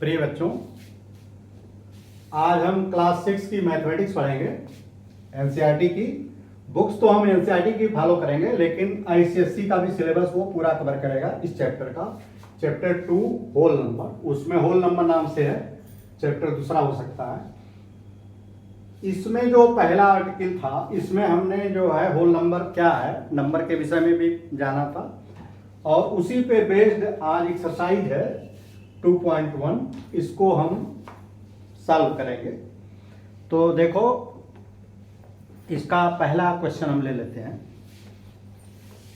प्रिय बच्चों, आज हम क्लास 6 की मैथमेटिक्स पढ़ेंगे। एनसीईआरटी की बुक्स तो हम एनसीईआरटी की फॉलो करेंगे, लेकिन आईसीएसई का भी सिलेबस वो पूरा कवर करेगा इस चैप्टर का। चैप्टर 2 होल नंबर, उसमें होल नंबर नाम से है, चैप्टर दूसरा हो सकता है। इसमें जो पहला आर्टिकल था, इसमें हमने जो है होल नंबर क्या है, नंबर के विषय में भी जाना था, और उसी पे बेस्ड आज एक्सरसाइज है 2.1, इसको हम सॉल्व करेंगे। तो देखो, इसका पहला क्वेश्चन हम ले लेते हैं।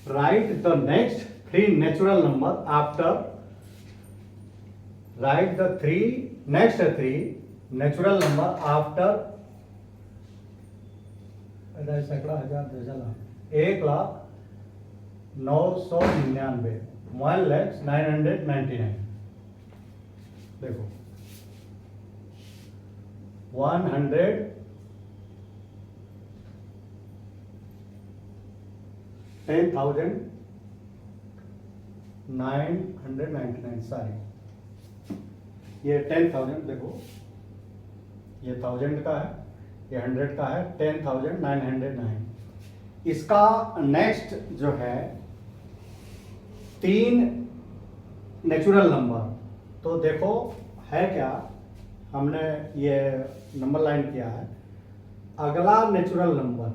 Right the next 3 natural number after, right the next 3 natural number after सैकड़ा, हजार, 1,09,99, 1,09,999। देखो 10,999, सॉरी, ये 10,000, देखो ये 1000 का है, ये 100 का है, 10,909। इसका नेक्स्ट जो है 3 नेचुरल नंबर, तो देखो है क्या, हमने ये नंबर लाइन किया है। अगला नेचुरल नंबर,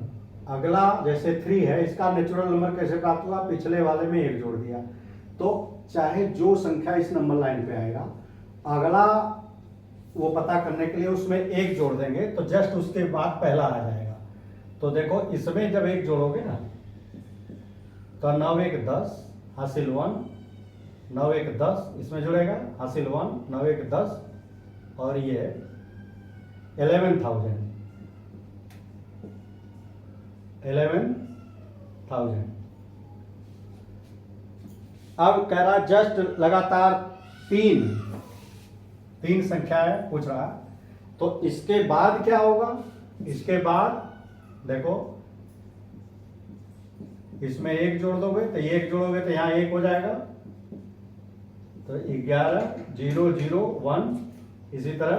अगला जैसे 3 है, इसका नेचुरल नंबर कैसे प्राप्त हुआ, पिछले वाले में 1 जोड़ दिया। तो चाहे जो संख्या इस नंबर लाइन पे आएगा, अगला वो पता करने के लिए उसमें 1 जोड़ देंगे, तो जस्ट उसके बाद पहला आ जाएगा। तो देखो इसमें जब 1 जोड़ोगे ना, तो 9 1 10 हासिल 1, 9 1 10, इसमें जुड़ेगा हासिल 1, 9 1 10, और ये 11,000। अब कह रहा जस्ट लगातार तीन संख्याएं पूछ रहा, तो इसके बाद क्या होगा, इसके बाद देखो इसमें 1 जोड़ दोगे, तो 1 जोड़ोगे तो यहाँ 1 हो जाएगा, तो 11 0 0 1, इसी तरह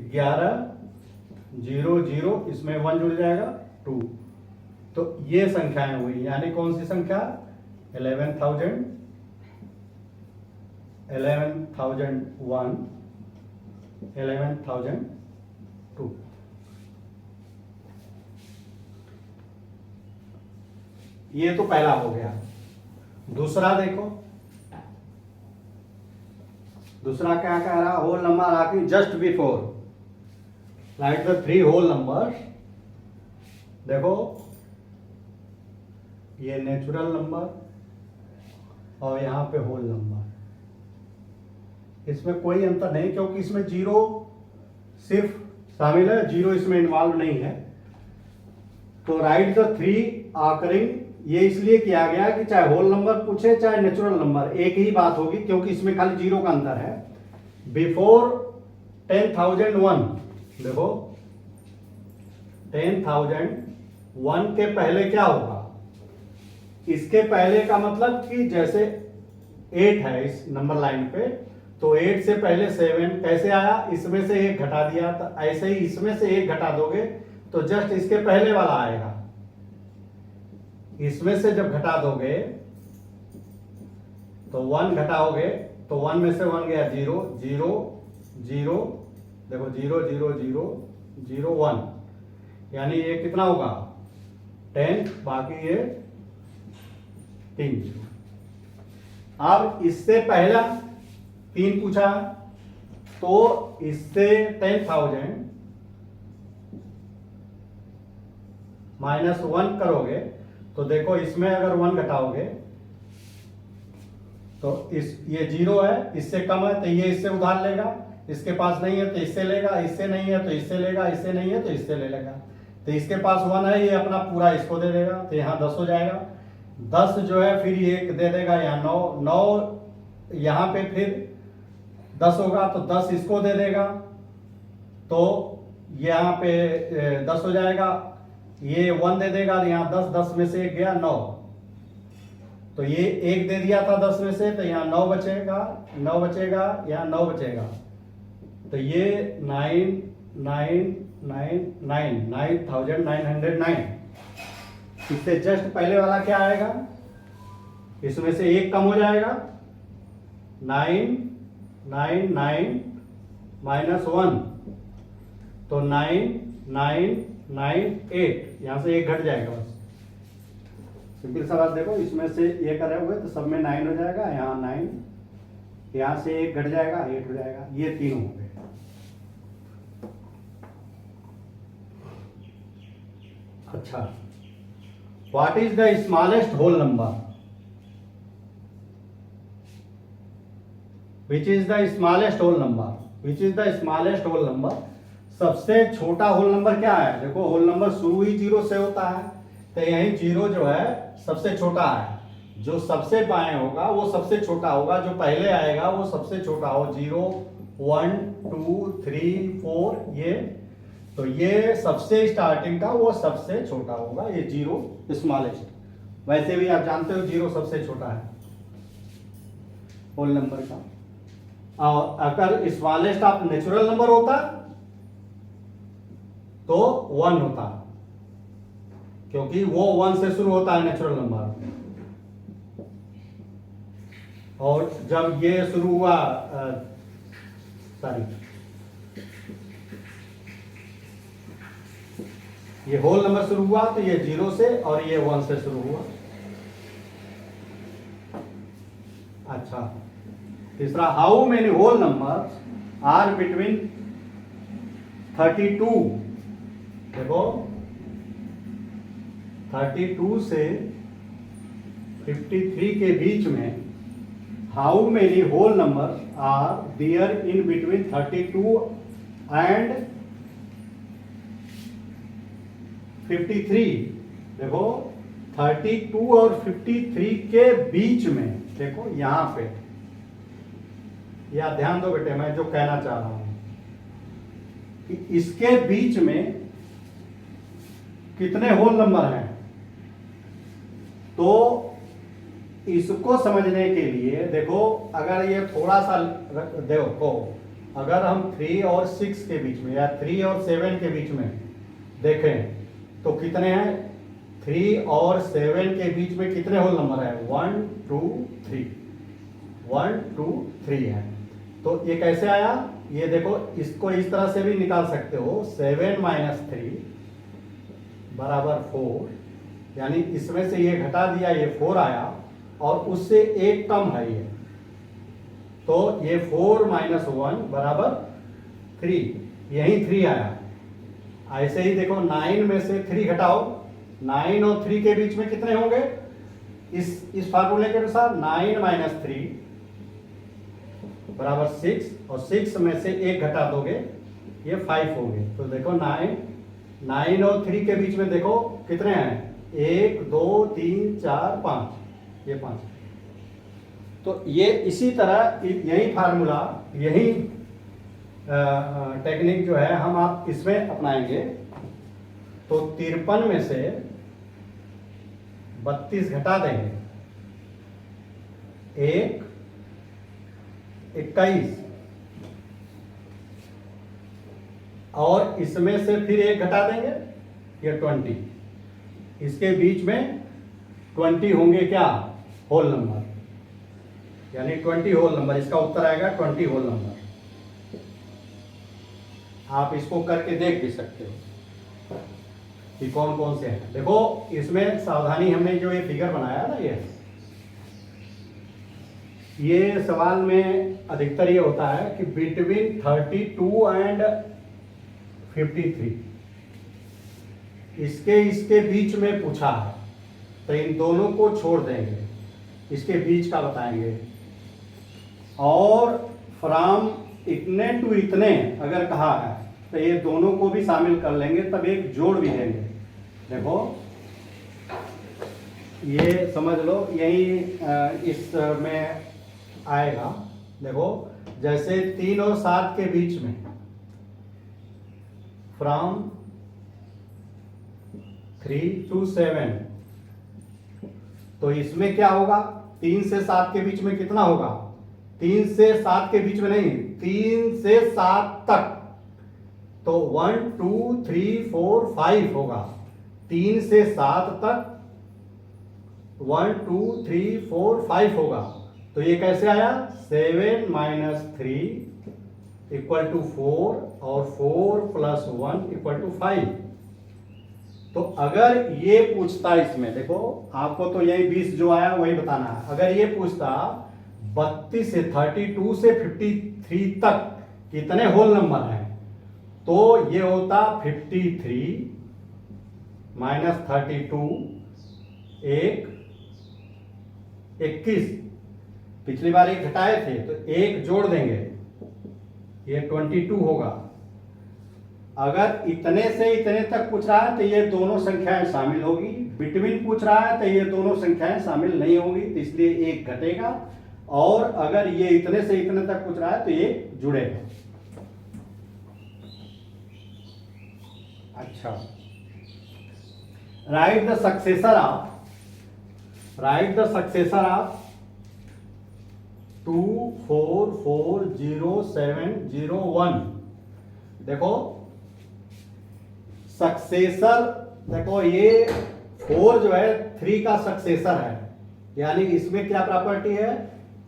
11 0 0, इसमें 1 जुड़ जाएगा 2। तो ये संख्याएं हुई, यानी कौन सी संख्या, 11,000, 11,001, 11,002। ये तो पहला हो गया। दूसरा देखो, दूसरा क्या कह रहा, होल नंबर आके just before, right the 3 whole number. देखो ये नेचुरल नंबर और यहां पे होल नंबर, इसमें कोई अंतर नहीं, क्योंकि इसमें 0 सिर्फ शामिल है, 0 इसमें इन्वॉल्व नहीं है। तो राइट द 3 आकरिंग, ये इसलिए किया गया कि चाहे होल नंबर पूछे चाहे नेचुरल नंबर, एक ही बात होगी, क्योंकि इसमें खाली 0 का अंतर है। बिफोर 10,001, देखो 10,001 के पहले क्या होगा, इसके पहले का मतलब कि जैसे 8 है इस नंबर लाइन पे, तो 8 से पहले 7 कैसे आया, इसमें से 1 घटा दिया, तो ऐसे ही इसमें से 1 घटा दोगे तो जस्ट इसके पहले वाला आएगा। इसमें से जब घटा दोगे तो 1 घटाओगे, तो 1 में से 1 गया 0 0 0, देखो 0 0 0 0 1, यानी ये कितना होगा 10, बाकी ये 3 0। अब इससे पहला 3 पूछा, तो इससे 10,000 माइनस 1 करोगे, तो देखो इसमें अगर 1 घटाओगे तो ये 0 है, इससे कम है तो ये इससे उधार लेगा, इसके पास नहीं है तो इससे लेगा, इससे नहीं है तो इससे लेगा, इससे नहीं है तो इससे ले लेगा। तो इसके पास 1 है, ये अपना पूरा इसको दे देगा, तो यहाँ 10 हो जाएगा। 10 जो है फिर ये 1 दे देगा, यहाँ 9 यहाँ पे फिर 10 होगा, तो 10 इसको दे देगा, तो यहाँ पे 10 हो जाएगा, ये 1 दे देगा, यहाँ 10 10 में से 1 गया 9, तो ये 1 दे दिया था 10 में से, तो यहाँ 9 बचेगा, 9 बचेगा, यहाँ 9 बचेगा, तो ये 9,909। इससे जस्ट पहले वाला क्या आएगा, इसमें से 1 कम हो जाएगा, 999 -1, तो 9998, यहां से 1 घट जाएगा बस। सिंपल सा बात देखो, इसमें से ये करे हुए तो सब में 9 हो जाएगा, यहाँ 9, यहाँ से 1 घट जाएगा, 8 हो जाएगा, ये 3 हो गए। अच्छा, what is the smallest whole number? Which is the smallest whole number? Which is the smallest whole number? सबसे छोटा होल नंबर क्या है? देखो, होल नंबर शुरू ही 0 से होता है, तो यही 0 जो है सबसे छोटा है। जो सबसे बाएं होगा वो सबसे छोटा होगा, जो पहले आएगा वो सबसे छोटा हो। 0 1 2 3 4, ये तो ये सबसे स्टार्टिंग का वो सबसे छोटा होगा, ये 0 स्मॉलेस्ट। वैसे भी आप जानते हो 0 सबसे छोटा है होल नंबर का। और अगर स्मॉलेस्ट आप नेचुरल नंबर होता तो 1 होता, क्योंकि वो 1 से शुरू होता है नेचुरल नंबर। और जब ये शुरू हुआ, सॉरी, ये होल नंबर शुरू हुआ तो ये 0 से, और ये 1 से शुरू हुआ। अच्छा, तीसरा, how many whole number are between 32? देखो, 32 से 53 के बीच में how many whole number are there in between 32 and 53? देखो, 32 और 53 के बीच में, देखो यहां पे, या ध्यान दो बेटे, मैं जो कहना चाह रहा हूं कि इसके बीच में कितने होल नंबर हैं। तो इसको समझने के लिए देखो, अगर ये थोड़ा सा देखो, अगर हम 3 और 6 के बीच में या 3 और 7 के बीच में देखें तो कितने हैं? 3 और 7 के बीच में कितने होल नंबर है? 1 2 3, 1 2 3 है। तो ये कैसे आया? ये देखो, इसको इस तरह से भी निकाल सकते हो, 7 - 3 बराबर 4, यानी इसमें से ये घटा दिया, ये 4 आया, और उससे 1 कम है ये, तो ये 4 - 1 बराबर 3, यही 3 आया। ऐसे ही देखो, 9 में से 3 घटाओ, 9 और 3 के बीच में कितने होंगे? इस फार्मूले के अनुसार 9 - 3 बराबर 6, और 6 में से 1 घटा दोगे, ये 5 होंगे। तो देखो, 9 और 3 के बीच में देखो कितने हैं? 1 2 3 4 5, ये 5। तो ये इसी तरह यही फार्मूला, यही टेक्निक जो है हम आप इसमें अपनाएंगे। तो 53 में से 32 घटा देंगे, 1 21, और इसमें से फिर 1 घटा देंगे, ये 20। इसके बीच में 20 होंगे क्या? होल नंबर, यानी 20 होल नंबर। इसका उत्तर आएगा 20 होल नंबर। आप इसको करके देख भी सकते हो कि कौन कौन से हैं। देखो, इसमें सावधानी, हमने जो ये फिगर बनाया ना, ये सवाल में अधिकतर ये होता है कि बिटवीन 32 एंड 53, इसके बीच में पूछा है, तो इन दोनों को छोड़ देंगे, इसके बीच का बताएंगे। और फ्रॉम इतने टू इतने अगर कहा है तो ये दोनों को भी शामिल कर लेंगे, तब एक जोड़ भी देंगे। देखो, ये समझ लो, यही इस में आएगा। देखो, जैसे 3 और 7 के बीच में, फ्रॉम 3 to 7, तो इसमें क्या होगा, 3 से 7 के बीच में कितना होगा, 3 से 7 के बीच में नहीं, 3 से 7 तक, तो 1 2 3 4 5 होगा, 3 से 7 तक 1 2 3 4 5 होगा। तो ये कैसे आया, 7 माइनस 3 इक्वल टू 4 और 4 प्लस 1 इक्वल टू 5। तो अगर ये पूछता, इसमें देखो आपको तो यही 20 जो आया वही बताना है, अगर ये पूछता 32 से 32 से 53 तक कितने होल नंबर हैं, तो ये होता 53 माइनस 32 एक 21, पिछली बार एक घटाए थे तो एक जोड़ देंगे, ये 22 होगा। अगर इतने से इतने तक पूछ रहा है तो ये दोनों संख्याएं शामिल होगी, बिटवीन पूछ रहा है तो ये दोनों संख्याएं शामिल नहीं होगी, तो इसलिए एक घटेगा, और अगर ये इतने से इतने तक पूछ रहा है तो ये जुड़ेगा। अच्छा, राइट द सक्सेसर ऑफ 2 4 4 0 7 0 1। देखो सक्सेसर, देखो ये 4 जो है 3 का सक्सेसर है, यानी इसमें क्या प्रॉपर्टी है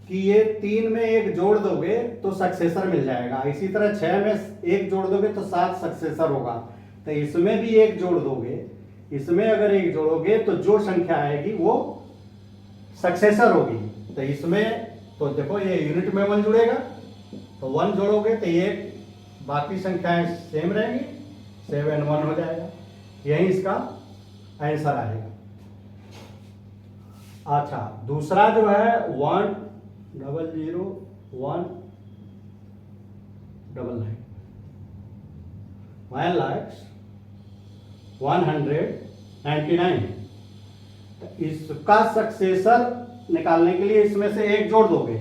कि ये 3 में एक जोड़ दोगे तो सक्सेसर मिल जाएगा, इसी तरह 6 में एक जोड़ दोगे तो 7 सक्सेसर होगा, तो इसमें भी एक जोड़ दोगे, इसमें अगर एक जोड़ोगे तो जो संख्या आएगी वो सक्सेसर होगी। तो इसमें तो देखो ये यूनिट में 1 जुड़ेगा, तो 1 जोड़ोगे तो ये बाकी संख्याएं सेम रहेंगी, 7 1 हो जाएगा, यही इसका आंसर आएगा। अच्छा, दूसरा जो है 1 0 0 1 9 9 199। इसका सक्सेसर निकालने के लिए इसमें से एक जोड़ दोगे,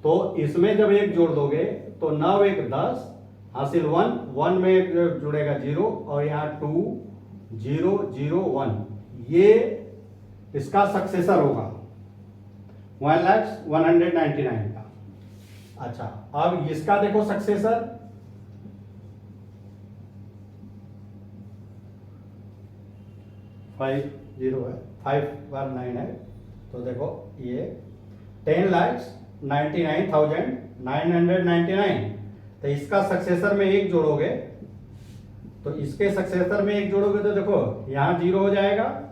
तो इसमें जब एक जोड़ दोगे तो 9 1 10 हासिल 1 1 में एक जुड़ेगा 0 और यहाँ 2 0 0 1, ये इसका सक्सेसर होगा 1,199 का। अच्छा, अब इसका देखो सक्सेसर 5 0 है, 5 बार 9 है, तो देखो ये 10,99,999, तो इसका सक्सेसर में एक जोड़ोगे, तो इसके सक्सेसर में एक जोड़ोगे तो देखो यहां 0 हो जाएगा,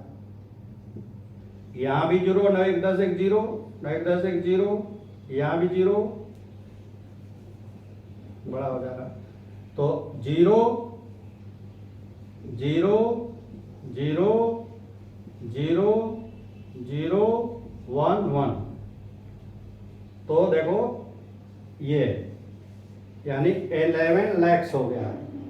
यहां भी 0, 9 1 10 1 0, 9 1 10 1 0, यहां भी 0, बड़ा हो जाएगा, तो 0 0 0 0 0 1 1, तो देखो ये यानी 11 लाख हो गया,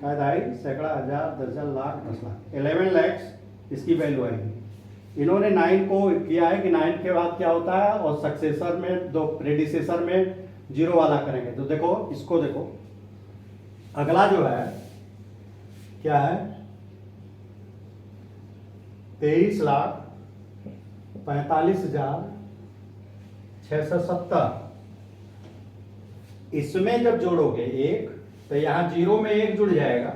कायदाई सैकड़ा हजार दर्जन लाख 10 लाख 11 लाख इसकी वैल्यू आएगी। इन्होंने 9 को किया है कि 9 के बाद क्या होता है, और सक्सेसर में दो प्रेडिसेसर में 0 वाला करेंगे, तो देखो इसको देखो, अगला जो है क्या है 23,45,670, इसमें जब जोड़ोगे एक तो यहां 0 में एक जुड़ जाएगा,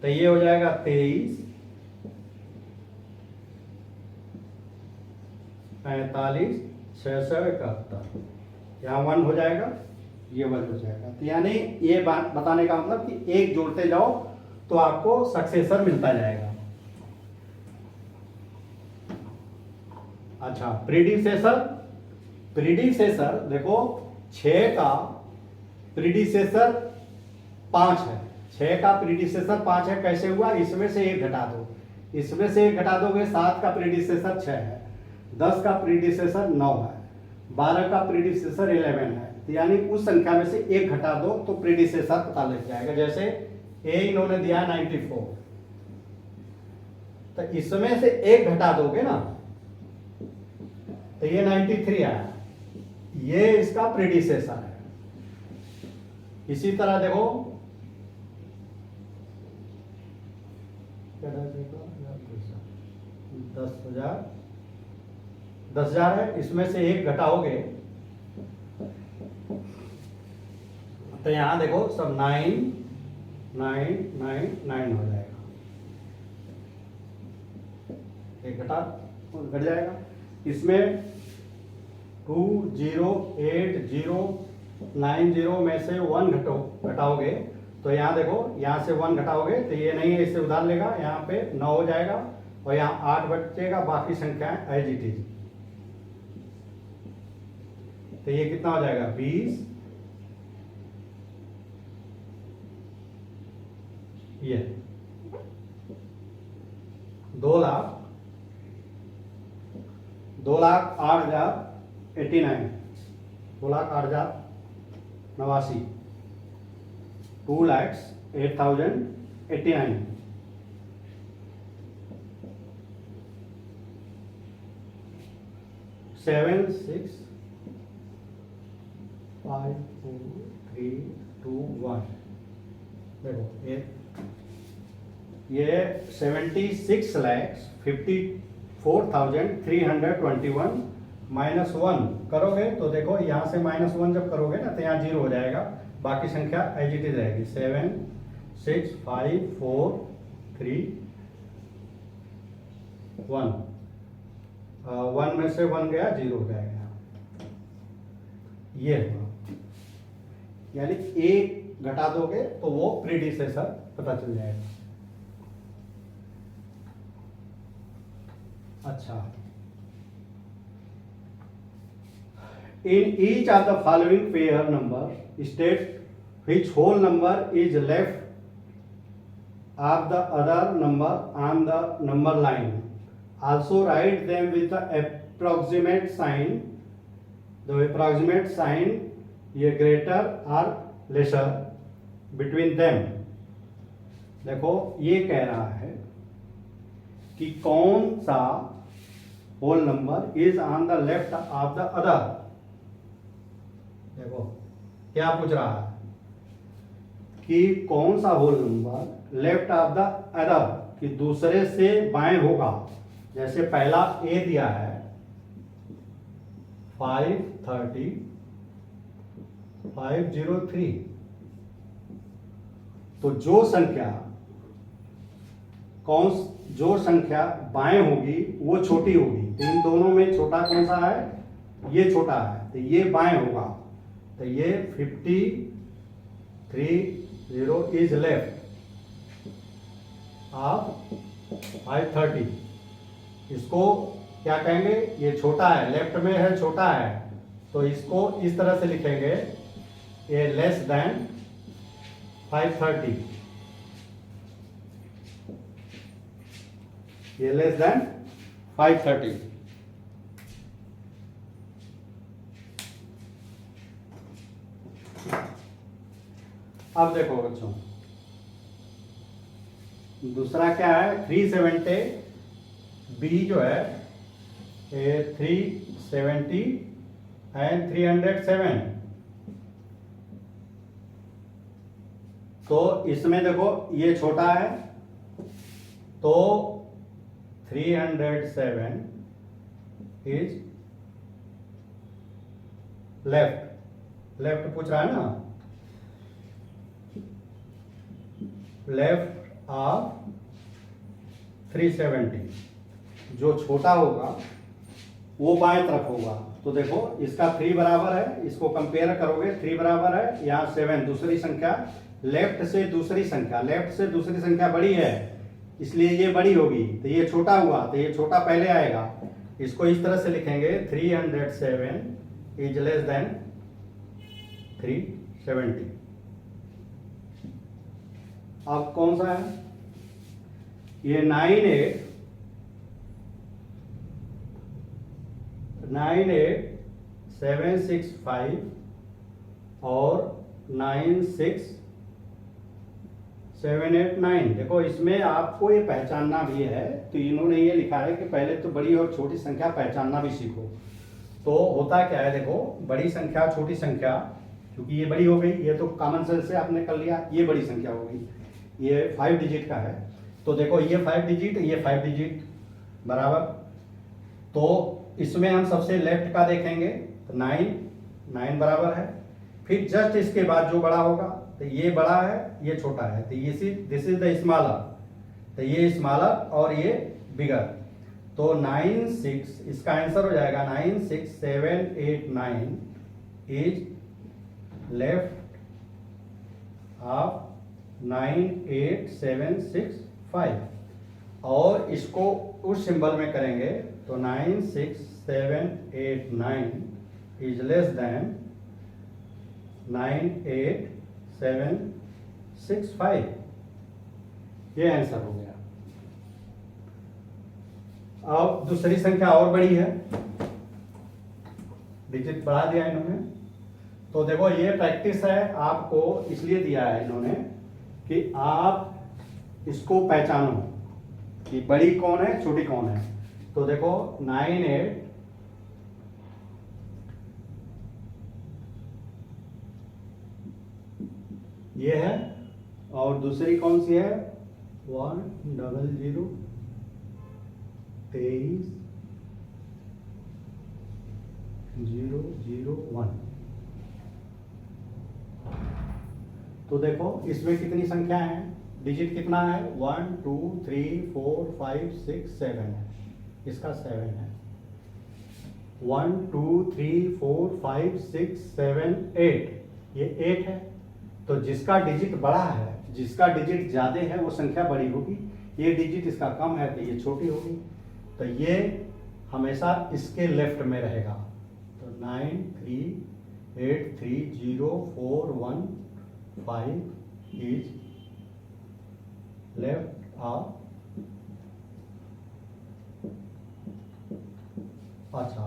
तो ये हो जाएगा 23,45,671, यहां 1 हो जाएगा, ये 1 हो जाएगा, तो यानी ये बात बताने का मतलब कि एक जोड़ते जाओ तो आपको सक्सेसर मिलता जाएगा। अच्छा, प्रीडिसेसर देखो 6 का प्रीडिसेसर 5 है, 6 का प्रीडिसेसर 5 है, कैसे हुआ, इसमें से एक घटा दो, इसमें से एक घटा दोगे, 7 का प्रीडिसेसर 6 है, 10 का प्रीडिसेसर 9 है, 12 का प्रीडिसेसर 11 है, तो यानी उस संख्या में से एक घटा दो तो प्रीडिसेसर पता लग जाएगा। जैसे ए इन्होंने दिया 94, तो इसमें से एक घटा दोगे ना तो ये 93 आया, ये इसका प्रीडिसेसर है। इसी तरह देखो 10,000 10,000 है, इसमें से एक घटाओगे तो यहाँ देखो सब 9,999 हो जाएगा, एक घट जाएगा। इसमें 208090 में से 1 घटाओगे तो यहाँ देखो, यहाँ से 1 घटाओगे तो ये नहीं है, इससे उधार लेगा, यहाँ पे 9 हो जाएगा और यहाँ 8 बचेगा, बाकी संख्याएं एज इट इज। तो ये कितना हो जाएगा 20, ये 2,08,089, 2,08,089, 2,08,089। 7 6 5 4 3 2 1। देखो ये 76,54,321 -1 करोगे तो देखो यहाँ से -1 जब करोगे ना तो यहाँ 0 हो जाएगा, बाकी संख्या एज इट इज रहेगी। 7 6 5 4 3 1, 1 में से 1 गया, 0 हो जाएगा। ये यानी एक घटा दोगे तो वो प्रीडिसेसर पता चल जाएगा। अच्छा, in each of the following pair number state which whole number is left of the other number on the number line. Also write them with the approximate sign. The approximate sign ये greater or lesser between them। देखो ये कह रहा है कि कौन सा whole number is on the left of the other. देखो क्या पूछ रहा है कि कौन सा whole number left of the other, कि दूसरे से बाएं होगा। जैसे पहला ए दिया है 530,503, तो जो संख्या बाएं होगी वो छोटी होगी। तो इन दोनों में छोटा कौन सा है, ये छोटा है, तो ये बाएं होगा। तो ये 530 इज लेफ्ट ऑफ 530। इसको क्या कहेंगे, ये छोटा है, लेफ्ट में है, छोटा है, तो इसको इस तरह से लिखेंगे, ये लेस देन 530, ये लेस देन 530। अब देखो बच्चों, दूसरा क्या है 370, बी जो है 370 एंड 307। तो इसमें देखो ये छोटा है, तो 307 इज लेफ्ट पूछ रहा है ना, लेफ्ट ऑफ 370। जो छोटा होगा वो बाएं तरफ होगा। तो देखो इसका 3 बराबर है, इसको कंपेयर करोगे 3 बराबर है, यहाँ 7 दूसरी संख्या, लेफ्ट से दूसरी संख्या बड़ी है इसलिए ये बड़ी होगी, तो ये छोटा हुआ तो ये छोटा पहले आएगा। इसको इस तरह से लिखेंगे 307 इज लेस देन 370। अब कौन सा है, ये 98765 और 96789। देखो इसमें आपको ये पहचानना भी है, तो इन्होंने ये लिखा है कि पहले तो बड़ी और छोटी संख्या पहचानना भी सीखो। तो होता क्या है, देखो बड़ी संख्या छोटी संख्या, क्योंकि ये बड़ी हो गई, ये तो कॉमन सेंस से आपने कर लिया, ये बड़ी संख्या हो गई, ये 5 डिजिट का है। तो देखो ये 5 डिजिट, ये 5 डिजिट, बराबर। तो इसमें हम सबसे लेफ्ट का देखेंगे तो 9 9 बराबर है। फिर जस्ट इसके बाद जो बड़ा होगा तो ये बड़ा है ये छोटा है, तो ये दिस इज द स्मॉलर, तो ये स्मॉलर और ये बिगर। तो 9 6 इसका आंसर हो जाएगा 9 6 7 8 9 इज लेफ्ट ऑफ 9 8 7 6 5। और इसको उस सिंबल में करेंगे तो 9 6 7 8 9 इज लेस देन 9 8 7 6 5। ये आंसर हो गया। अब दूसरी संख्या और बड़ी है, डिजिट बढ़ा दिया इन्होंने। तो देखो ये प्रैक्टिस है, आपको इसलिए दिया है इन्होंने कि आप इसको पहचानो कि बड़ी कौन है छोटी कौन है। तो देखो 9 8 ये है, और दूसरी कौन सी है 1 0 0 23 0 0 1। तो देखो इसमें कितनी संख्या है, डिजिट कितना है 1 2 3 4 5 6 7 है, इसका 7 है। 1 2 3 4 5 6 7 8, ये 8 है। तो जिसका डिजिट बड़ा है, जिसका डिजिट ज्यादा है वो संख्या बड़ी होगी, ये डिजिट इसका कम है तो ये छोटी होगी। तो ये हमेशा इसके लेफ्ट में रहेगा। तो 9 3 8 3 0 4 1 5 इज लेफ्ट ऑफ। अच्छा,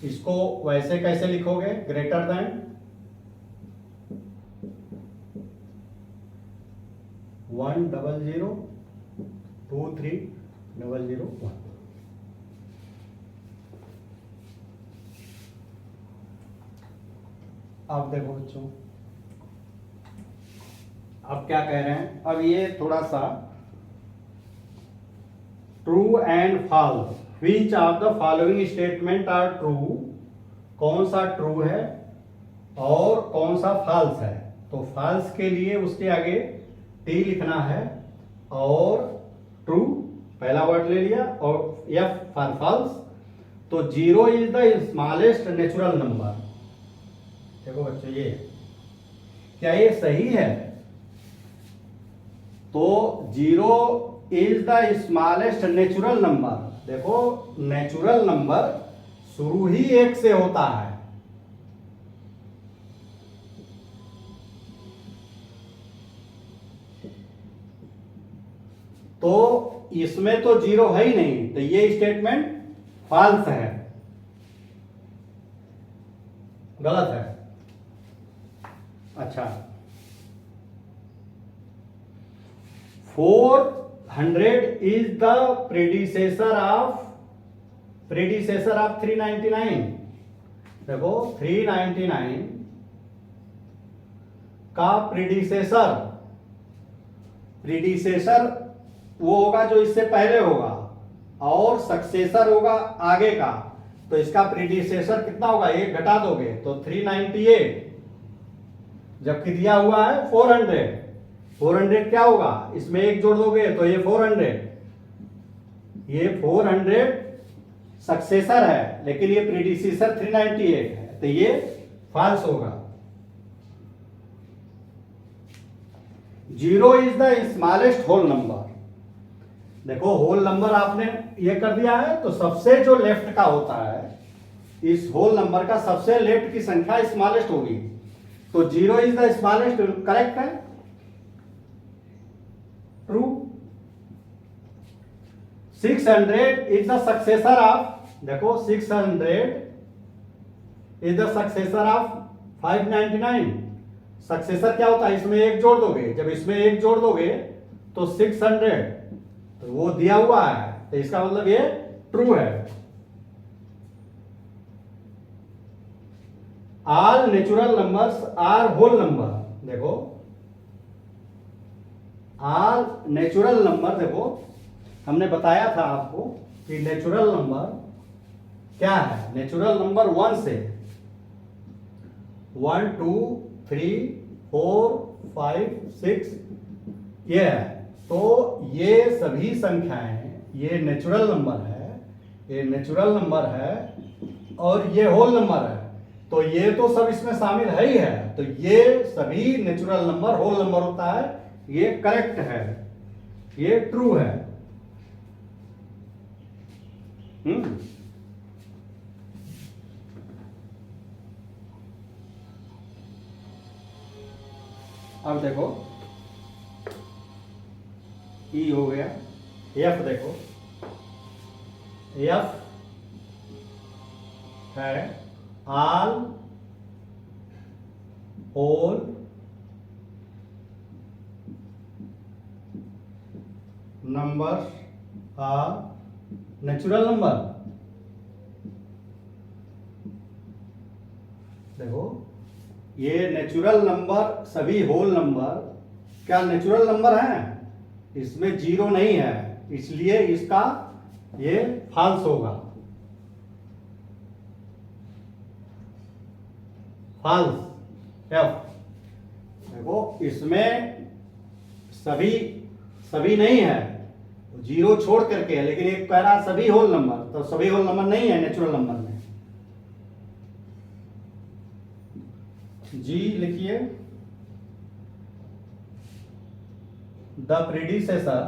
इसको वैसे कैसे लिखोगे, ग्रेटर देन 1 0 0 2 3 0 0 1। अब देखो बच्चों, अब क्या कह रहे हैं, अब ये थोड़ा सा true and false, which of the following statement are true, कौन सा ट्रू है और कौन सा फॉल्स है। तो फॉल्स के लिए उसके आगे टी लिखना है, और ट्रू पहला वर्ड ले लिया, और एफ फॉर फॉल्स। तो 0 is the smallest natural number. देखो बच्चों, ये क्या ये सही है, तो 0 is the smallest natural number. देखो नेचुरल नंबर शुरू ही 1 से होता है, तो इसमें तो 0 है ही नहीं, तो ये स्टेटमेंट फॉल्स है, गलत है। अच्छा, 400 इज द प्रेडिसेसर ऑफ 399। देखो 399 का प्रीडिसेसर वो होगा जो इससे पहले होगा, और सक्सेसर होगा आगे का। तो इसका प्रीडिसेसर कितना होगा, एक घटा दोगे तो 398, जबकि दिया हुआ है 400। 400 क्या होगा, इसमें एक जोड़ दोगे तो ये 400, ये 400 सक्सेसर है, लेकिन ये प्रीडिसेसर 398 है, तो ये फॉल्स होगा। 0 is the smallest whole number. देखो होल नंबर आपने ये कर दिया है, तो सबसे जो लेफ्ट का होता है, इस होल नंबर का सबसे लेफ्ट की संख्या स्मॉलेस्ट होगी। तो 0 इज द स्मॉलेस्ट, करेक्ट है, true. 600 is the successor of, देखो 600 is the successor of 599। Successor क्या होता है, इसमें एक जोड़ दोगे, जब इसमें एक जोड़ दोगे तो 600, तो वो दिया हुआ है, तो इसका मतलब ये ट्रू है। All natural numbers are whole number. देखो ऑल नेचुरल नंबर, देखो हमने बताया था आपको कि नेचुरल नंबर क्या है। नेचुरल नंबर 1 से 1 2 3 4 5 6 ये है। तो ये सभी संख्याएं, ये नेचुरल नंबर है, ये नेचुरल नंबर है और ये होल नंबर है। तो ये तो सब इसमें शामिल है ही है। तो ये सभी नेचुरल नंबर होल नंबर होता है। ये करेक्ट है, ये ट्रू है। अब देखो ई हो गया। एफ देखो, एफ है all whole numbers are natural number. देखो ये नेचुरल नंबर, सभी होल नंबर क्या नेचुरल नंबर हैं? इसमें जीरो नहीं है, इसलिए इसका ये फॉल्स होगा। False F. देखो इसमें सभी नहीं है, जीरो छोड़ करके है, लेकिन एक कह रहा सभी होल नंबर, तो सभी होल नंबर नहीं है नेचुरल नंबर में। जी लिखिए, द प्रीडिसेसर,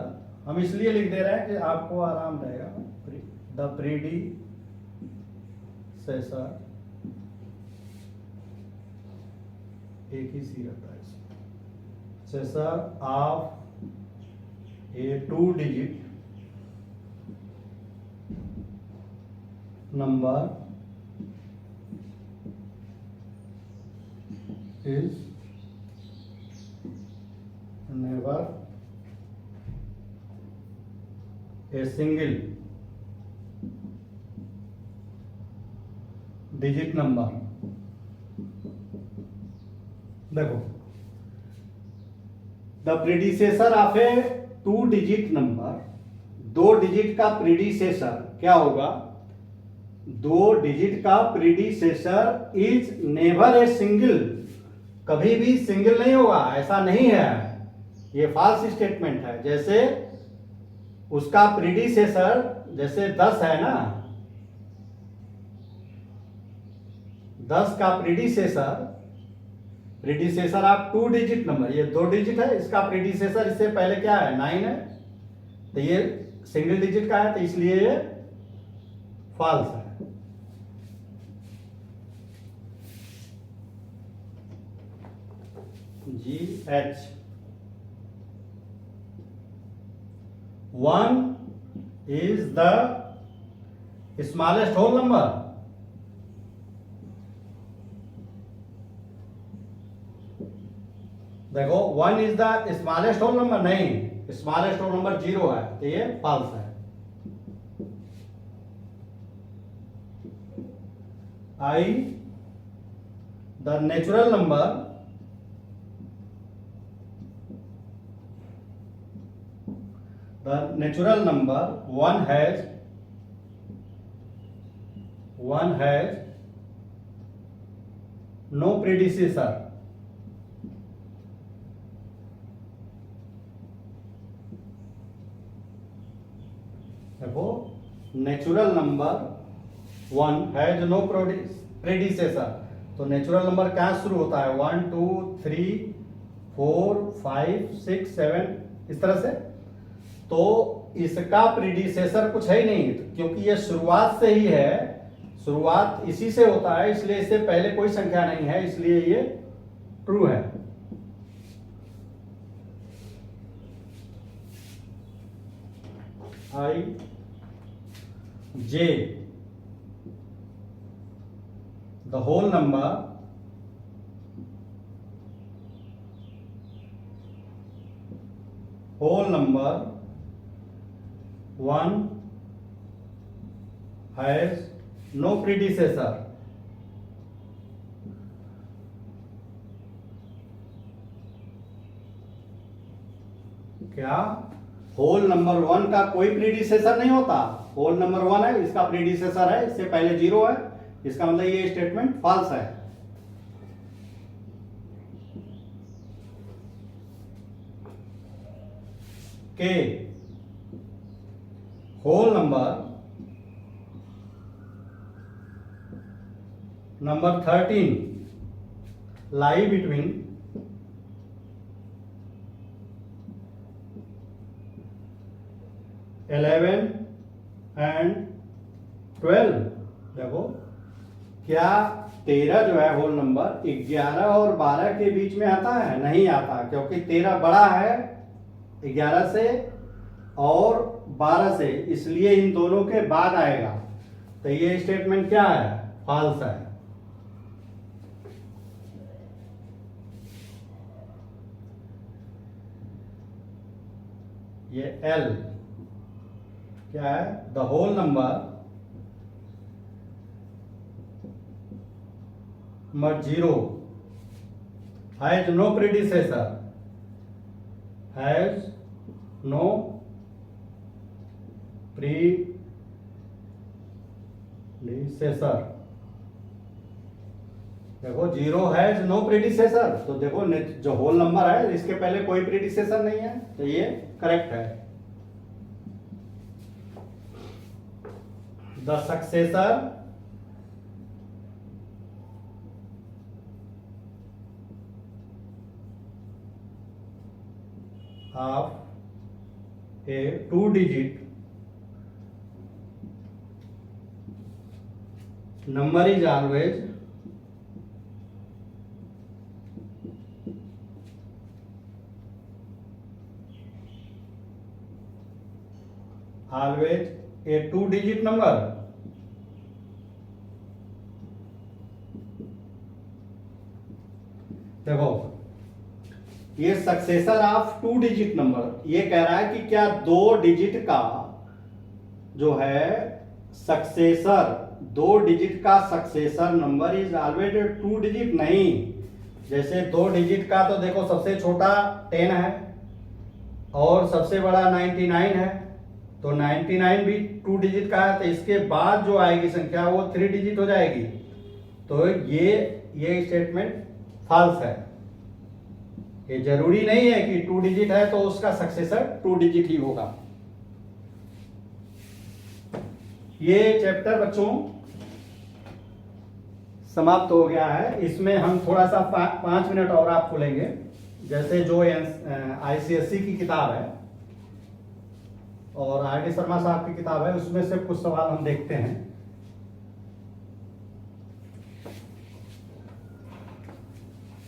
हम इसलिए लिख दे रहे हैं कि आपको आराम रहेगा। द प्रीडिसेसर एक ही सी रहता है, successor of a 2 digit number is never a single digit number। देखो the predecessor of a 2 digit number, 2 digit का प्रीडिसेसर क्या होगा? 2 डिजिट का predecessor is never a single, कभी भी सिंगल नहीं होगा, ऐसा नहीं है, ये फॉल्स स्टेटमेंट है। जैसे उसका प्रीडिसेसर जैसे 10 है ना, 10 का प्रीडिसेसर आप 2 डिजिट नंबर, ये 2 डिजिट है, इसका प्रीडिसेसर इससे पहले क्या है 9 है, तो ये सिंगल डिजिट का है, तो इसलिए ये फॉल्स है। जी H 1 is the smallest whole number। देखो 1 is the smallest whole number, नहीं, स्मॉलेस्ट होल नंबर 0 है, तो ये फॉल्स है। I the natural number one has no predecessor। देखो natural number 1 has no predecessor, तो नेचुरल नंबर कहां शुरू होता है? 1 2 3 4 5 6 7 इस तरह से। तो इसका प्रीडिसेसर कुछ है ही नहीं, क्योंकि ये शुरुआत से ही है, शुरुआत इसी से होता है, इसलिए इससे पहले कोई संख्या नहीं है, इसलिए ये ट्रू है। I J the whole number one has no predecessor। क्या होल नंबर 1 का कोई प्रीडिसेसर नहीं होता। होल नंबर 1 है, इसका प्रीडिसेसर है, इससे पहले 0 है, इसका मतलब ये स्टेटमेंट फॉल्स है। के whole number 13 lie between 11 and 12। देखो क्या 13 जो है होल नंबर 11 और 12 के बीच में आता है? नहीं आता, क्योंकि 13 बड़ा है 11 से और 12 से, इसलिए इन दोनों के बाद आएगा। तो ये स्टेटमेंट क्या है? फॉल्स है। ये L क्या है? The whole number 0 has no predecessor, has no predecessor. देखो 0 हैज नो प्रीडिसेसर, तो देखो जो होल नंबर है इसके पहले कोई प्रीडिसेसर नहीं है, तो ये करेक्ट है। The successor of a 2-digit number is always a 2-digit number। देखो ये सक्सेसर ऑफ 2-डिजिट नंबर, ये कह रहा है कि क्या 2 डिजिट का जो है सक्सेसर, 2 डिजिट का successor number is always 2 digit. नहीं, जैसे 2 डिजिट का तो देखो सबसे छोटा 10 है और सबसे बड़ा 99 है, तो 99 भी 2 डिजिट का है, तो इसके बाद जो आएगी संख्या वो 3 डिजिट हो जाएगी। तो ये स्टेटमेंट फॉल्स है। ये जरूरी नहीं है कि 2 डिजिट है तो उसका सक्सेसर 2 डिजिट ही होगा। ये चैप्टर बच्चों समाप्त हो गया है। इसमें हम थोड़ा सा 5 मिनट और आपको लेंगे। जैसे जो आईसीएसई की किताब है और आर डी शर्मा साहब की किताब है, उसमें से कुछ सवाल हम देखते हैं।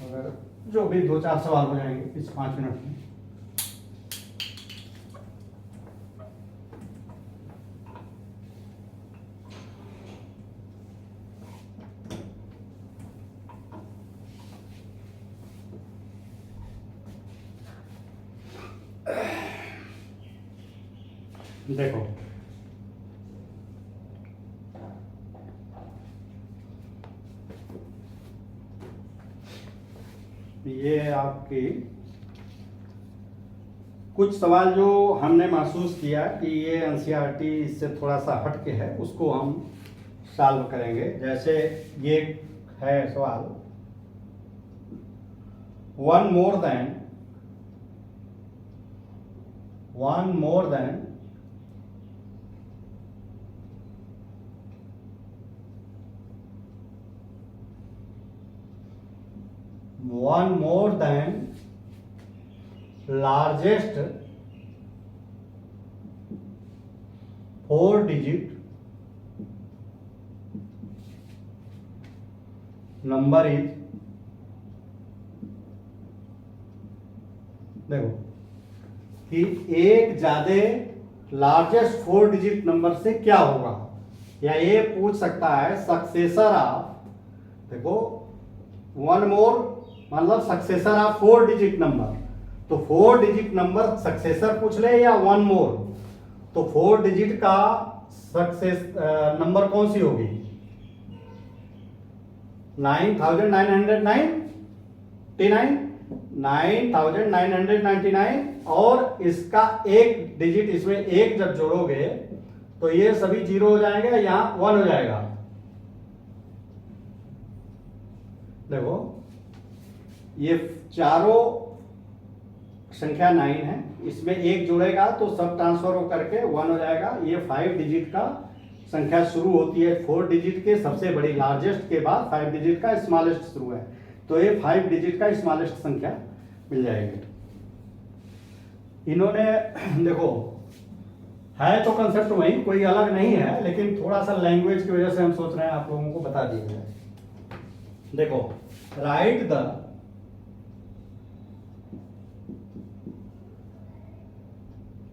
अगर जो भी 2-4 सवाल हो जाएंगे इस 5 मिनट में। देखो ये आपकी कुछ सवाल जो हमने महसूस किया कि ये एनसीईआरटी इससे थोड़ा सा हट के है, उसको हम सॉल्व करेंगे। जैसे ये है सवाल, one more than largest 4-digit number is, देखो कि एक ज्यादा लार्जेस्ट 4 डिजिट नंबर से क्या होगा, या ये पूछ सकता है सक्सेसर ऑफ, देखो 1 मोर मतलब सक्सेसर ऑफ 4 डिजिट नंबर, तो 4 डिजिट नंबर सक्सेसर पूछ ले या 1 मोर, तो 4 डिजिट का सक्सेस नंबर कौन सी होगी? 9999 9,999 और इसका एक डिजिट, इसमें एक जब जोड़ोगे तो ये सभी जीरो हो जाएंगे, यहां वन हो जाएगा। देखो ये चारों संख्या 9 है, इसमें एक जुड़ेगा तो सब ट्रांसफर हो करके 1 हो जाएगा। ये 5 डिजिट का संख्या शुरू होती है, 4 डिजिट के सबसे बड़ी लार्जेस्ट के बाद 5 डिजिट का स्मॉलेस्ट शुरू है, तो ये 5 डिजिट का स्मॉलेस्ट संख्या मिल जाएगी। इन्होंने देखो है तो कंसेप्ट वही, कोई अलग नहीं है, लेकिन थोड़ा सा लैंग्वेज की वजह से हम सोच रहे हैं आप लोगों को बता दिया जाए। देखो right the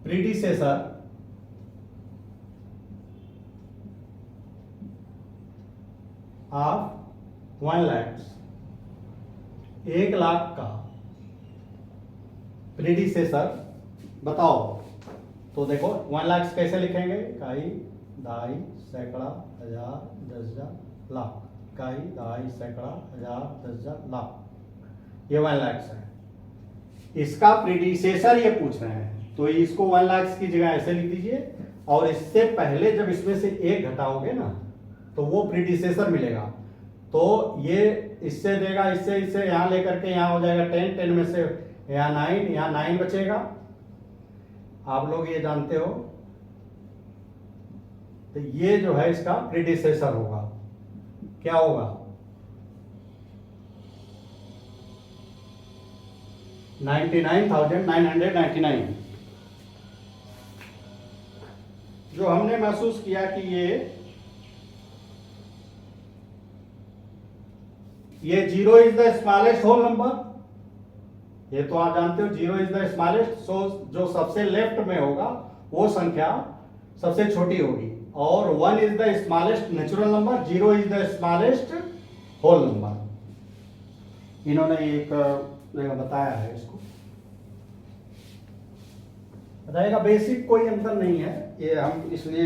predecessor of 1 lakh, 1 lakh का प्रीडिसेसर बताओ। तो देखो 1 लाख कैसे लिखेंगे, इकाई, दहाई, सैकड़ा, हजार, 10,000, लाख। इकाई, दहाई, सैकड़ा, हजार, 10,000, लाख। ये 1 लाख है। इसका प्रीडिसेसर ये पूछ रहे हैं, तो इसको 1 लाख की जगह ऐसे लिख दीजिए, और इससे पहले जब इसमें से एक घटाओगे ना तो वो प्रीडिसेसर मिलेगा। तो ये इससे देगा, इससे इससे यहां लेकर के यहां हो जाएगा 10, 10 में से यहाँ 9, यहाँ 9 बचेगा। आप लोग ये जानते हो, तो ये जो है इसका प्रीडिसेसर होगा। क्या होगा, 99,999। जो हमने महसूस किया कि ये zero is the smallest whole number, ये तो आप जानते हो, zero is the smallest. So जो सबसे लेफ्ट में होगा वो संख्या सबसे छोटी होगी, और 1 is the smallest natural number, zero is the smallest whole number. इन्होंने एक जगह बताया है इसको, बताएगा। बेसिक कोई अंतर नहीं है, ये हम इसलिए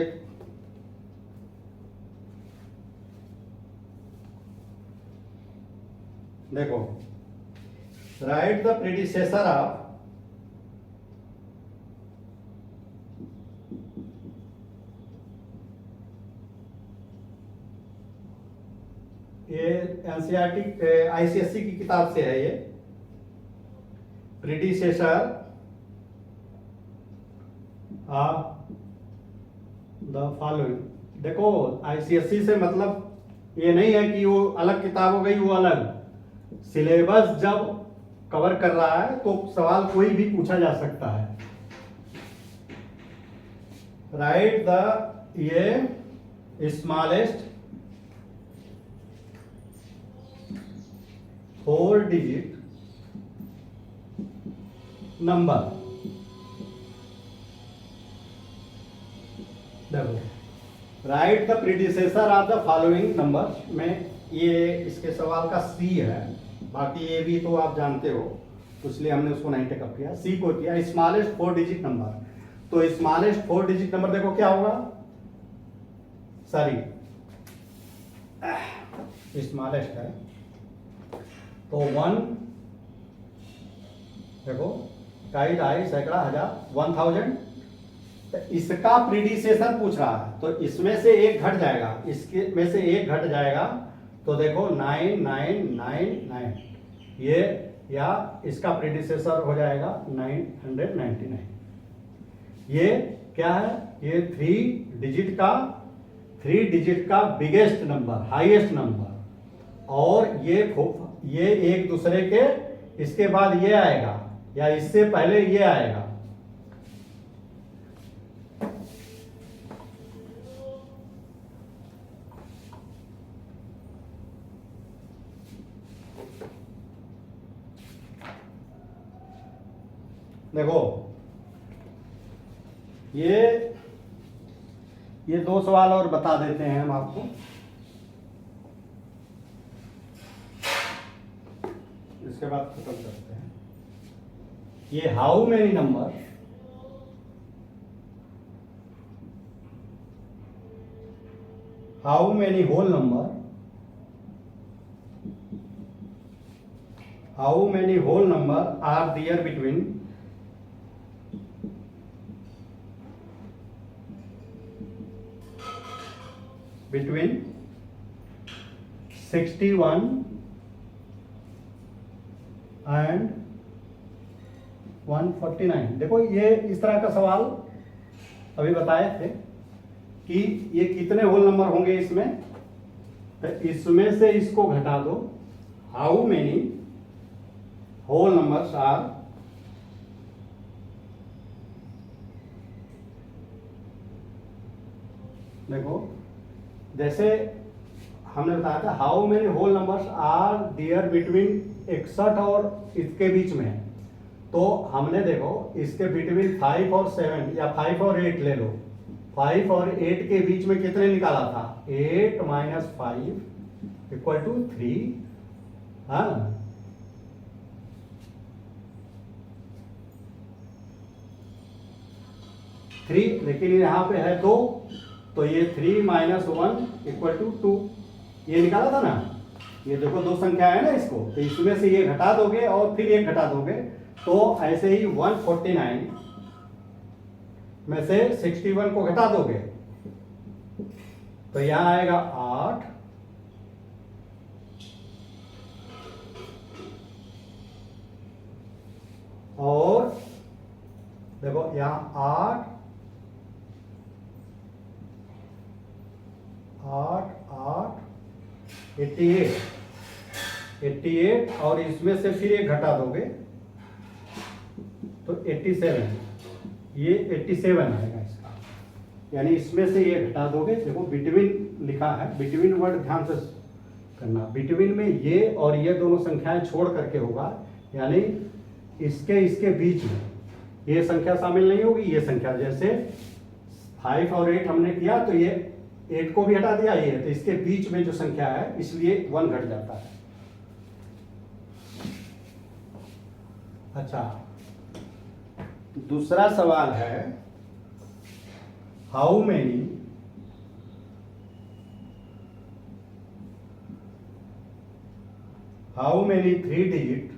देखो राइट द प्रीडिसेसर ऑफ ये एनसीईआरटी आईसीएसई की किताब से है ये, प्रीडिसेसर ऑफ द फॉलोइंग। देखो आईसीएसई से मतलब ये नहीं है कि वो अलग किताब हो गई, वो अलग। सिलेबस जब कवर कर रहा है तो सवाल कोई भी पूछा जा सकता है। राइट द ये स्मॉलेस्ट 4 डिजिट नंबर। देखो right the predecessor of the following number में ये इसके सवाल का सी है, बाकी ये भी तो आप जानते हो, तो इसलिए हमने उसको नहीं टेकअप किया। सी को किया स्मॉलेस्ट 4 डिजिट नंबर। तो स्मॉलेस्ट 4 डिजिट नंबर देखो क्या होगा, सॉरी स्मॉलेस्ट है तो 1, देखो इकाई, दहाई, सैकड़ा, हजार, 1000। तो इसका प्रीडिसेसर पूछ रहा है, तो इसमें से एक घट जाएगा, इसके में से एक घट जाएगा, तो देखो 9999 ये, या इसका प्रीडिसेसर हो जाएगा 999। ये क्या है, ये 3 डिजिट का बिगेस्ट नंबर, हाईएस्ट नंबर। और ये एक दूसरे के, इसके बाद ये आएगा या इससे पहले ये आएगा। देखो ये 2 सवाल और बता देते हैं हम आपको। इसके बाद खत्म करते हैं। ये how many number whole number how many whole number are there between 61 and 149। देखो ये इस तरह का सवाल अभी बताए थे कि ये कितने होल नंबर होंगे इसमें, तो इसमें से इसको घटा दो, how many whole numbers are देखो जैसे हमने बताया था how many whole numbers are there between 61 और इसके बीच में, तो हमने देखो इसके बिटवीन 5 और 7 या 5 और 8 ले लो, 5 और 8 के बीच में कितने निकाला था, 8 माइनस 5 इक्वल टू 3। हाँ, थ्री, लेकिन यहाँ पे है 2, तो ये 3 माइनस 1 इक्वल टू 2, ये निकाला था ना। ये देखो दो संख्या है ना इसको, तो इसमें से ये घटा दोगे और फिर ये घटा दोगे, तो ऐसे ही 149 में से 61 को घटा दोगे, तो यहां आएगा 8, और देखो यहां 8 88 और इसमें से फिर ये घटा दोगे तो 87, ये 87 आएगा इसका, यानी इसमें से ये घटा दोगे। देखो बिटवीन लिखा है, बिटवीन वर्ड ध्यान से करना, बिटवीन में ये और ये दोनों संख्याएं छोड़ करके होगा, यानी इसके बीच में ये संख्या शामिल नहीं होगी। ये संख्या जैसे 5 और 8 हमने किया, तो ये 8 को भी हटा दिया, ये तो इसके बीच में जो संख्या है इसलिए 1 घट जाता है। अच्छा, दूसरा सवाल है how many 3 digit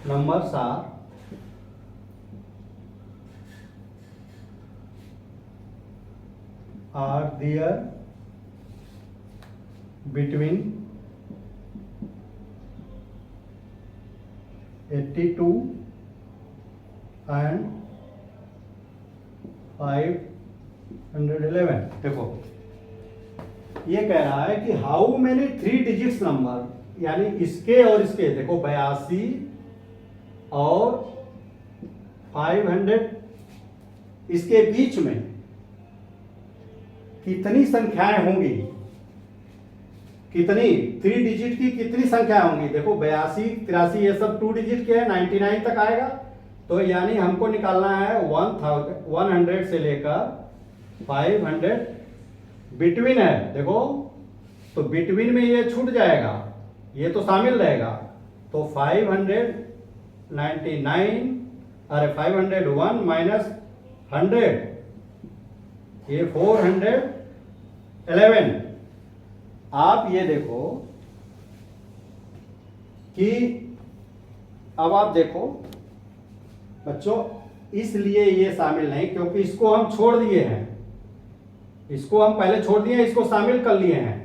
numbers are there between 82 and 511। देखो ये कह रहा है कि हाउ मेनी 3 डिजिट्स नंबर, यानी इसके और इसके, देखो 82 और 500, इसके बीच में कितनी संख्याएं होंगी, कितनी 3 डिजिट की कितनी संख्या होंगी। देखो 82 83 ये सब 2 डिजिट के हैं, 99 तक आएगा, तो यानी हमको निकालना है 100 से लेकर 500 बिटवीन है। देखो तो बिटवीन में ये छूट जाएगा, ये तो शामिल रहेगा, तो 501 माइनस 100, ये 411। आप ये देखो कि अब आप देखो बच्चों, इसलिए ये शामिल नहीं क्योंकि इसको हम छोड़ दिए हैं, इसको हम पहले छोड़ दिए हैं, इसको शामिल कर लिए हैं।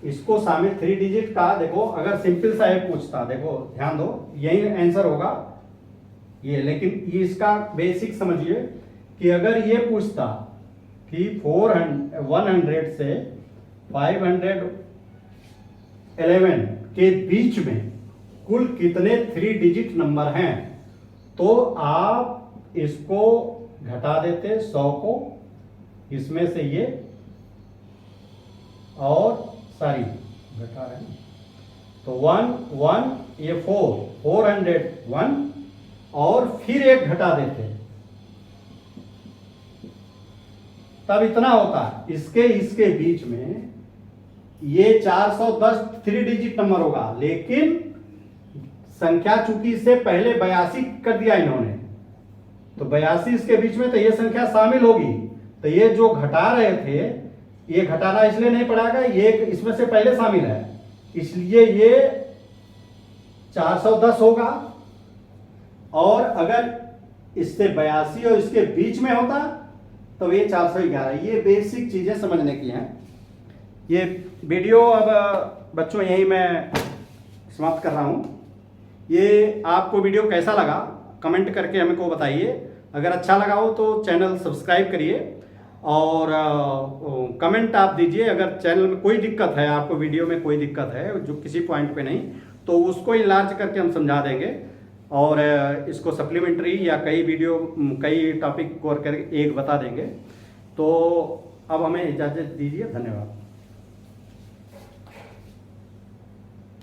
इसको शामिल 3 डिजिट का, देखो अगर सिंपल सा ये पूछता, देखो ध्यान दो यही आंसर होगा ये, लेकिन ये इसका बेसिक समझिए कि अगर ये पूछता कि 100 से 511 के बीच में कुल कितने 3 डिजिट नंबर हैं, तो आप इसको घटा देते 100 को इसमें से ये, और सॉरी घटा है तो 1 ये 401 और फिर एक घटा देते, तब इतना होता है। इसके बीच में ये 410 3 डिजिट नंबर होगा, लेकिन संख्या चूंकि इससे पहले 82 कर दिया इन्होंने, तो 82 इसके बीच में, तो ये संख्या शामिल होगी, तो ये जो घटा रहे थे ये घटाना इसलिए नहीं पड़ेगा, ये इसमें से पहले शामिल है, इसलिए ये 410 होगा। और अगर इससे 82 और इसके बीच में होता तो ये 411। ये बेसिक चीजें समझने की हैं। ये वीडियो अब बच्चों यही मैं समाप्त कर रहा हूं। ये आपको वीडियो कैसा लगा कमेंट करके हमको बताइए। अगर अच्छा लगा हो तो चैनल सब्सक्राइब करिए और कमेंट आप दीजिए। अगर चैनल में कोई दिक्कत है, आपको वीडियो में कोई दिक्कत है जो किसी पॉइंट पे नहीं, तो उसको इनलार्ज करके हम समझा देंगे और इसको सप्लीमेंट्री या कई टॉपिक कवर करके एक बता देंगे। तो अब हमें इजाज़त दीजिए, धन्यवाद।